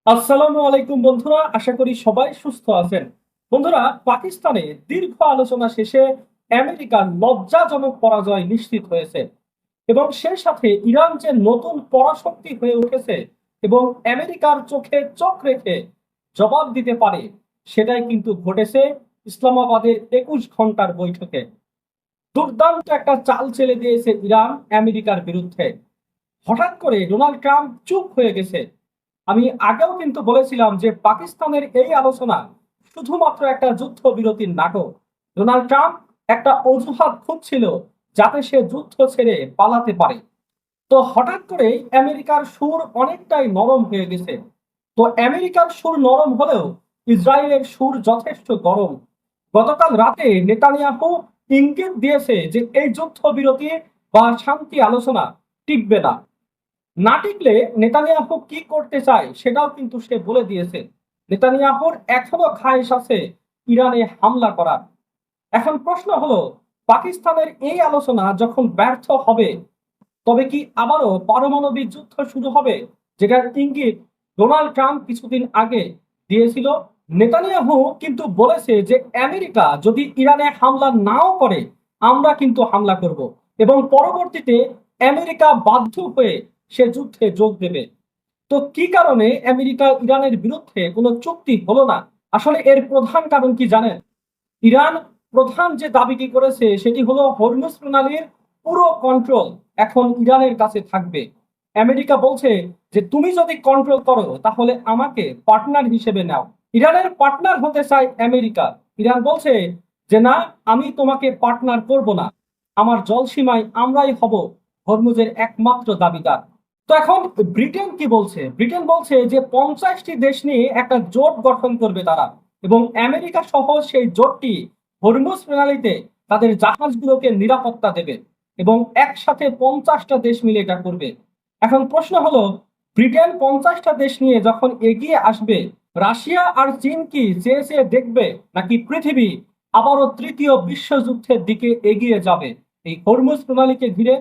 আসসালামু আলাইকুম বন্ধুরা, আশা করি সবাই সুস্থ আছেন। বন্ধুরা, পাকিস্তানে দীর্ঘ আলোচনা শেষে আমেরিকার লজ্জাজনক পরাজয় নিশ্চিত হয়েছে এবং সেই সাথে ইরান যে নতুন পরাশক্তি হয়ে উঠেছে এবং আমেরিকার চোখে চোখ রেখে জবাব দিতে পারে, সেটাই কিন্তু ঘটেছে ইসলামাবাদের 21 ঘন্টার বৈঠকে। দুর্দান্ত একটা চাল চেলে দিয়েছে ইরান আমেরিকার বিরুদ্ধে। হঠাৎ করে ডোনাল্ড ট্রাম্প চুপ হয়ে গেছে। আমি আগেও কিন্তু বলেছিলাম যে পাকিস্তানের এই আলোচনা শুধুমাত্র একটা যুদ্ধবিরতির নাটক। ডোনাল্ড ট্রাম্প একটা অজুহাত খুঁজছিল যাতে সে যুদ্ধ ছেড়ে পালাতে পারে। তো হঠাৎ করে আমেরিকার সুর অনেকটাই নরম হয়ে গেছে। তো আমেরিকার সুর নরম হলেও ইসরায়েলের সুর যথেষ্ট গরম। গতকাল রাতে নেতানিয়াহু ইঙ্গিত দিয়েছে যে এই যুদ্ধবিরতি বা শান্তি আলোচনা টিকবে না। না টিকলে নেতানিয়াহু কি করতে চায় সেটাও কিন্তু সে বলে দিয়েছে। নেতানিয়াহুর এখনো খায়েশ আছে ইরানে হামলা করার। এখন প্রশ্ন হলো, পাকিস্তানের এই আলোচনা যখন ব্যর্থ হবে, তবে কি আবারও পারমাণবিক যুদ্ধ শুরু হবে, যেটার ইঙ্গিত ডোনাল্ড ট্রাম্প কিছুদিন আগে দিয়েছিল? নেতানিয়াহু কিন্তু বলেছে যে আমেরিকা যদি ইরানে হামলা নাও করে, আমরা কিন্তু হামলা করব এবং পরবর্তীতে আমেরিকা বাধ্য হয়ে সে যুদ্ধে যোগ দেবে। তো কি কারণে আমেরিকা ইরানের বিরুদ্ধে কোনো চুক্তি হলো না? আসলে এর প্রধান কারণ কি জানেন? ইরান প্রধান যে দাবিটি করেছে সেটি হলো হরমুজ প্রণালীর পুরো কন্ট্রোল এখন ইরানের কাছে থাকবে। আমেরিকা বলছে যে তুমি যদি কন্ট্রোল করো তাহলে আমাকে পার্টনার হিসেবে নাও। ইরানের পার্টনার হতে চায় আমেরিকা। ইরান বলছে যে না, আমি তোমাকে পার্টনার করব না, আমার জলসীমায় আমরাই হব হরমুজের একমাত্র দাবিদার। তো এখন ব্রিটেন কি বলছে? ব্রিটেন বলছে যে 50টি দেশ নিয়ে একটা জোট গঠন করবে তারা, এবং আমেরিকা সহ সেই জোটটি হরমুজ প্রণালীতে তাদের জাহাজগুলোকে নিরাপত্তা দেবে এবং একসাথে 50টা দেশ মিলে এটা করবে। এখন প্রশ্ন হলো, ব্রিটেন 50টা দেশ নিয়ে যখন এগিয়ে আসবে, রাশিয়া আর চীন কি চেয়ে চেয়ে দেখবে, নাকি পৃথিবী আবারও তৃতীয় বিশ্বযুদ্ধের দিকে এগিয়ে যাবে এই হরমুজ প্রণালীকে ঘিরে?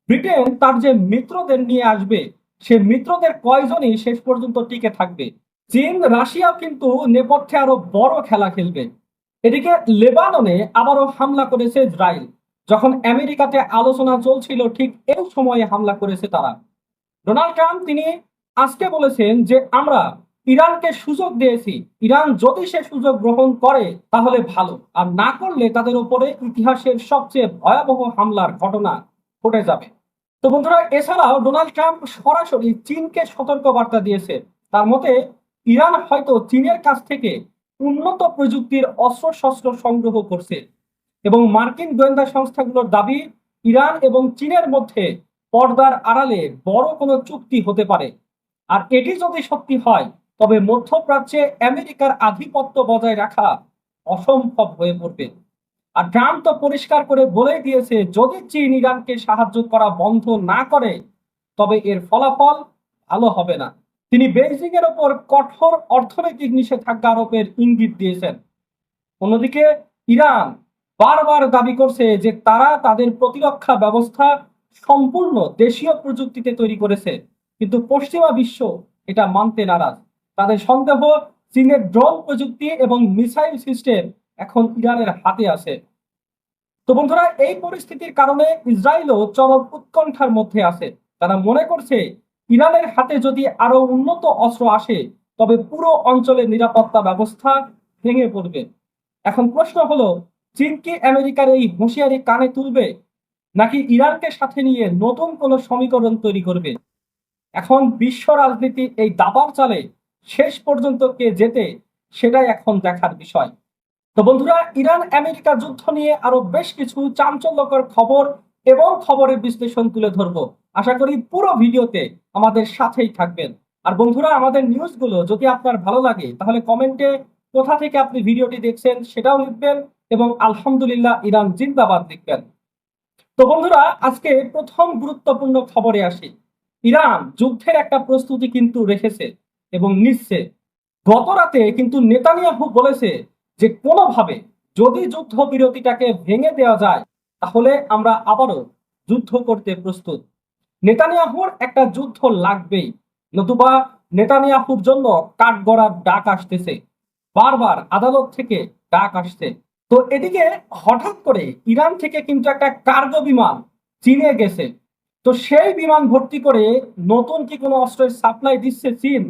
ব্রিটেন তার যে মিত্রদের নিয়ে আসবে, সে মিত্রদের কয়জনই শেষ পর্যন্ত টিকে থাকবে? চীন রাশিয়া কিন্তু নেপথ্যে আরো বড় খেলা খেলবে। এদিকে লেবাননে আবারও হামলা করেছে ইসরায়েল। যখন আমেরিকাতে আলোচনা চলছিল ঠিক এই সময়ে হামলা করেছে তারা। ডোনাল্ড ট্রাম্প তিনি আজকে বলেছেন যে আমরা ইরানকে সুযোগ দিয়েছি, ইরান যদি সে সুযোগ গ্রহণ করে তাহলে ভালো, আর না করলে তাদের উপরে ইতিহাসের সবচেয়ে ভয়াবহ হামলার ঘটনা ঘটে যাবে। তো বন্ধুরা, এছাড়াও ডোনাল্ড ট্রাম্প সরাসরি চীনকে সতর্ক বার্তা দিয়েছে। তার মতে ইরান হয়তো চীনের কাছ থেকে উন্নত প্রযুক্তির অস্ত্রশস্ত্র সংগ্রহ করছে এবং মার্কিন গোয়েন্দা সংস্থাগুলোর দাবি ইরান এবং চীনের মধ্যে পর্দার আড়ালে বড় কোনো চুক্তি হতে পারে। আর এটি যদি সত্যি হয়, তবে মধ্যপ্রাচ্যে আমেরিকার আধিপত্য বজায় রাখা অসম্ভব হয়ে পড়বে। আর ট্রাম্প তো পরিষ্কার করে বলেই দিয়েছে, যদি চীন ইরানকে সাহায্য করা বন্ধ না করে তবে এর ফলাফল ভালো হবে না। তিনি বেইজিং এর ওপর কঠোর অর্থনৈতিক নিষেধাজ্ঞা আরোপের ইঙ্গিত দিয়েছেন। অন্যদিকে ইরান বারবার দাবি করছে যে তারা তাদের প্রতিরক্ষা ব্যবস্থা সম্পূর্ণ দেশীয় প্রযুক্তিতে তৈরি করেছে, কিন্তু পশ্চিমা বিশ্ব এটা মানতে নারাজ। তাদের সন্দেহ, চীনের ড্রোন প্রযুক্তি এবং মিসাইল সিস্টেম এখন ইরানের হাতে আছে। তো বন্ধুরা, এই পরিস্থিতির কারণে ইসরায়েলও চরম উৎকণ্ঠার মধ্যে আছে। তারা মনে করছে ইরানের হাতে যদি আরো উন্নত অস্ত্র আসে, তবে পুরো অঞ্চলের নিরাপত্তা ব্যবস্থা ভেঙে পড়বে। এখন প্রশ্ন হলো, চীন কি আমেরিকার এই হুঁশিয়ারি কানে তুলবে, নাকি ইরানকে সাথে নিয়ে নতুন কোনো সমীকরণ তৈরি করবে? এখন বিশ্ব রাজনীতি এই দাবার চালে শেষ পর্যন্ত কে জেতে, সেটাই এখন দেখার বিষয়। তো বন্ধুরা, ইরান আমেরিকা যুদ্ধ নিয়ে আরো বেশ কিছু চাঞ্চল্যকর খবর এবং খবরের বিশ্লেষণ তুলে ধরবো। আশা করি পুরো ভিডিওতে আমাদের সাথেই থাকবেন। আর বন্ধুরা, আমাদের নিউজগুলো যদি আপনার ভালো লাগে তাহলে কমেন্টে কোথা থেকে আপনি ভিডিওটি দেখছেন সেটাও লিখবেন এবং আলহামদুলিল্লাহ ইরান জিন্দাবাদ লিখবেন। তো বন্ধুরা, আজকে প্রথম গুরুত্বপূর্ণ খবরে আসি। ইরান যুদ্ধের একটা প্রস্তুতি কিন্তু রেখেছে এবং নিচ্ছে। গত রাতে কিন্তু নেতানিয়াহু বলেছে যে কোনোভাবে যদি যুদ্ধবিরতিটাকে ভেঙে দেওয়া যায়, তাহলে আমরা আবারও যুদ্ধ করতে প্রস্তুত। নেতানিয়াহুর একটা যুদ্ধ লাগবেই, নতুবা নেতানিয়াহুর জন্য কাঠগড়ার ডাক আসতেছে, বারবার আদালত থেকে ডাক আসছে। তো এদিকে হঠাৎ করে ইরান থেকে কিন্তু একটা কার্গো বিমান চীনে গেছে। তো সেই বিমান ভর্তি করে নতুন কি কোনো অস্ত্রের সাপ্লাই দিচ্ছে চীন,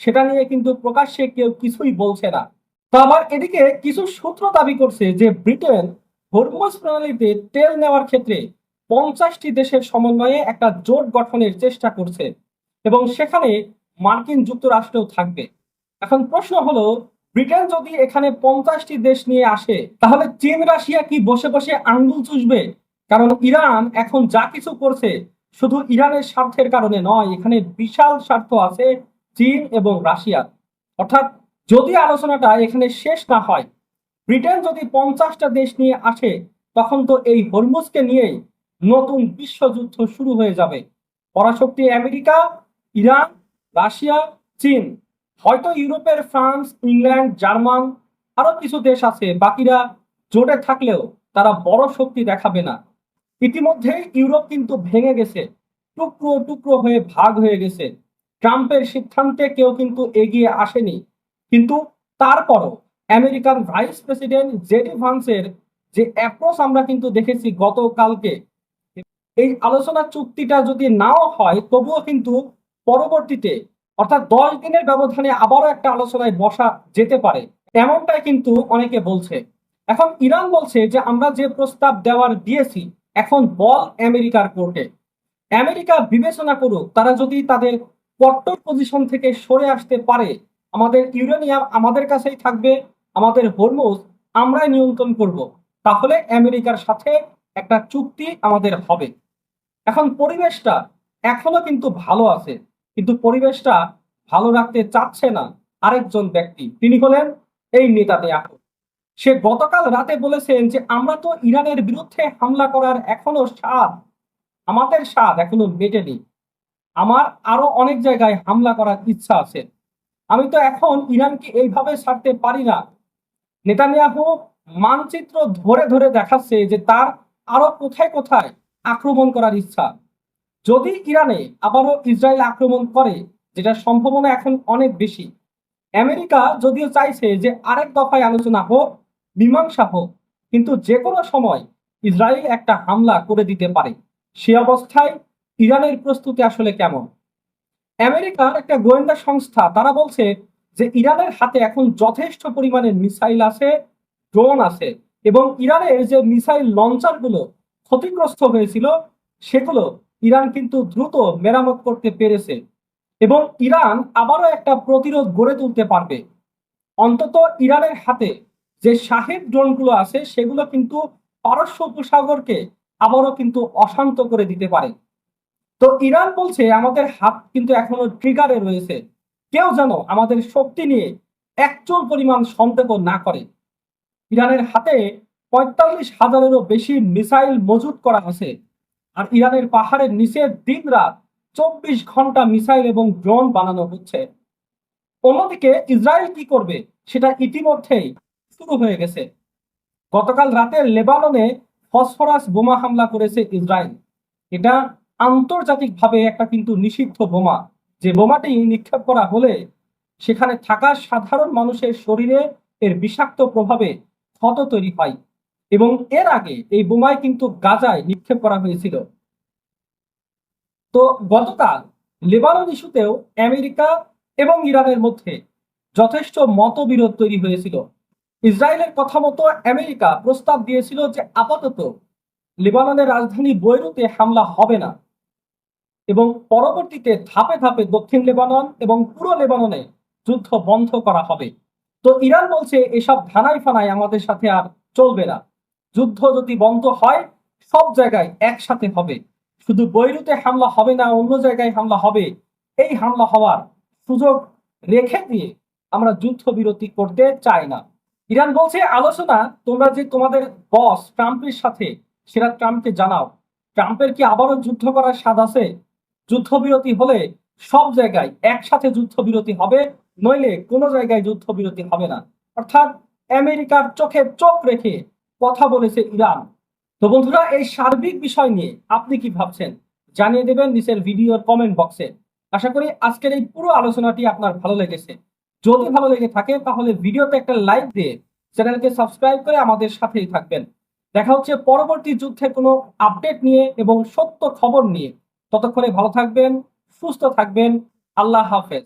সেটা নিয়ে কিন্তু প্রকাশ্যে কেউ কিছুই বলছে না। তো আবার এদিকে কিছু সূত্র দাবি করছে যে ব্রিটেন হরমুজ প্রণালীতে তেল নেওয়ার ক্ষেত্রে 50টি দেশের সমন্বয়ে একটা জোট গঠনের চেষ্টা করছে এবং সেখানে মার্কিন যুক্তরাষ্ট্রও থাকবে। এখন প্রশ্ন হলো, ব্রিটেন যদি এখানে 50টি দেশ নিয়ে আসে, তাহলে চীন রাশিয়া কি বসে বসে আঙ্গুল চুষবে? কারণ ইরান এখন যা কিছু করছে শুধু ইরানের স্বার্থের কারণে নয়, এখানে বিশাল স্বার্থ আছে চীন এবং রাশিয়ার। অর্থাৎ যদি আলোচনাটা এখানে শেষ না হয়, ব্রিটেন যদি 50টা দেশ নিয়ে আসে, তখন তো এই হরমুজকে নিয়েই নতুন বিশ্বযুদ্ধ শুরু হয়ে যাবে। পরাশক্তি আমেরিকা, ইরান, রাশিয়া, চীন, হয়তো ইউরোপের ফ্রান্স, ইংল্যান্ড, জার্মান, আরো কিছু দেশ আছে, বাকিরা জোটে থাকলেও তারা বড় শক্তি দেখাবে না। ইতিমধ্যে ইউরোপ কিন্তু ভেঙে গেছে, টুকরো টুকরো হয়ে ভাগ হয়ে গেছে। ট্রাম্পের সিদ্ধান্তে কেউ কিন্তু এগিয়ে আসেনি, কিন্তু তারপরও আমেরিকার ভাইস প্রেসিডেন্ট জেডি ভান্সের যে অ্যাপ্রোচ আমরা কিন্তু দেখেছি গতকালকে, এই আলোচনা চুক্তিটা যদি নাও হয় তবুও কিন্তু পরবর্তীতে অর্থাৎ 10 দিনের ব্যবধানে আবারও একটা আলোচনায় বসা যেতে পারে, এমনটাই কিন্তু অনেকে বলছে। এখন ইরান বলছে যে আমরা যে প্রস্তাব দেওয়ার দিয়েছি এখন বল আমেরিকার কোর্টে, আমেরিকা বিবেচনা করুক, তারা যদি তাদের কট্টর পজিশন থেকে সরে আসতে পারে, আমাদের ইউরেনিয়াম আমাদের কাছেই থাকবে, আমাদের হরমুজ আমরাই নিয়ন্ত্রণ করব, তাহলে আমেরিকার সাথে একটা চুক্তি আমাদের হবে। এখন পরিবেশটা এখনো কিন্তু ভালো আছে, কিন্তু পরিবেশটা ভালো রাখতে চাচ্ছে না আরেকজন ব্যক্তি, তিনি হলেন এই নেতানিয়াহু। সে গতকাল রাতে বলেছেন যে আমরা তো ইরানের বিরুদ্ধে হামলা করার এখনো আমাদের স্বাদ এখনো মেটেনি, আমার আরো অনেক জায়গায় হামলা করার ইচ্ছা আছে, আমি তো এখন ইরানকে এইভাবে ছাড়তে পারি না। নেতানিয়াহু মানচিত্র ধরে ধরে দেখাচ্ছে যে তার আরো কোথায় কোথায় আক্রমণ করার ইচ্ছা। যদি ইরানে আবারও ইসরায়েল আক্রমণ করে, যেটা সম্ভাবনা এখন অনেক বেশি, আমেরিকা যদিও চাইছে যে আরেক দফায় আলোচনা হোক, মীমাংসা হোক, কিন্তু যে কোনো সময় ইসরায়েল একটা হামলা করে দিতে পারে। সে অবস্থায় ইরানের প্রস্তুতি আসলে কেমন? আমেরিকার একটা গোয়েন্দা সংস্থা তারা বলছে যে ইরানের হাতে এখন যথেষ্ট পরিমাণে মিসাইল আছে, ড্রোন আছে, এবং ইরানের যে মিসাইল লঞ্চার গুলো ক্ষতিগ্রস্ত হয়েছিল সেগুলো ইরান কিন্তু দ্রুত মেরামত করতে পেরেছে এবং ইরান আবারও একটা প্রতিরোধ গড়ে তুলতে পারবে। অন্তত ইরানের হাতে যে শাহেদ ড্রোনগুলো আছে সেগুলো কিন্তু পারস্য উপসাগরকে আবারও কিন্তু অশান্ত করে দিতে পারে। তো ইরান বলছে আমাদের হাত কিন্তু এখনো ট্রিগারে রয়েছে, কেউ যেন আমাদের শক্তি নিয়ে একচুল পরিমাণ সন্দেহ না করে। ইরানের হাতে 45,000-এরও বেশি মিসাইল মজুত করা আছে, আর ইরানের পাহাড়ের নিচে দিন রাত 24 ঘন্টা মিসাইল এবং ড্রোন বানানো হচ্ছে। অন্যদিকে ইসরায়েল কি করবে সেটা ইতিমধ্যেই শুরু হয়ে গেছে। গতকাল রাতে লেবাননে ফসফরাস বোমা হামলা করেছে ইসরায়েল। এটা আন্তর্জাতিকভাবে একটা কিন্তু নিষিদ্ধ বোমা, যে বোমাটি নিক্ষেপ করা হলে সেখানে থাকা সাধারণ মানুষের শরীরে এর বিষাক্ত প্রভাবে ক্ষত তৈরি হয় এবং এর আগে এই বোমায় কিন্তু গাজায় নিক্ষেপ করা হয়েছিল। তো গতকাল লেবানন ইস্যুতেও আমেরিকা এবং ইরানের মধ্যে যথেষ্ট মতবিরোধ তৈরি হয়েছিল। ইসরায়েলের কথা মতো আমেরিকা প্রস্তাব দিয়েছিল যে আপাতত লেবাননের রাজধানী বৈরুতে হামলা হবে না এবং পরবর্তীতে ধাপে ধাপে দক্ষিণ লেবানন এবং পুরো লেবাননে যুদ্ধ বন্ধ করা হবে। তো ইরান বলছে এসব ধানাই ফানাই আমাদের সাথে আর চলবে না, যুদ্ধ যদি বন্ধ হয় সব জায়গায় একসাথে হবে, শুধু বৈরুতে হামলা হবে না, অন্য জায়গায় হামলা হবে। এই হামলা হওয়ার সুযোগ রেখে দিয়ে আমরা যুদ্ধবিরতি করতে চাই না। ইরান বলছে আলোচনা তোমরা যে তোমাদের বস ট্রাম্পের সাথে, সেটা ট্রাম্পকে জানাও। ট্রাম্পের কি আবারও যুদ্ধ করার স্বাদ আছে? যুদ্ধবিরতি হলে সব জায়গায় একসাথে যুদ্ধবিরতি হবে, নইলে কোনো জায়গায় যুদ্ধবিরতি হবে না। অর্থাৎ আমেরিকার চোখে চোখ রেখে কথা বলেছে ইরান। তো বন্ধুরা, এই সার্বিক বিষয় নিয়ে আপনি কি ভাবছেন জানিয়ে দেবেন নিচের ভিডিওর কমেন্ট বক্সে। আশা করি আজকের এই পুরো আলোচনাটি আপনার ভালো লেগেছে। যদি ভালো লেগে থাকে তাহলে ভিডিওতে একটা লাইক দিয়ে চ্যানেলকে সাবস্ক্রাইব করে আমাদের সাথেই থাকবেন। দেখা হচ্ছে পরবর্তী যুদ্ধের কোনো আপডেট নিয়ে এবং সত্য খবর নিয়ে। ততক্ষণে ভালো থাকবেন, সুস্থ থাকবেন। আল্লাহ হাফেজ।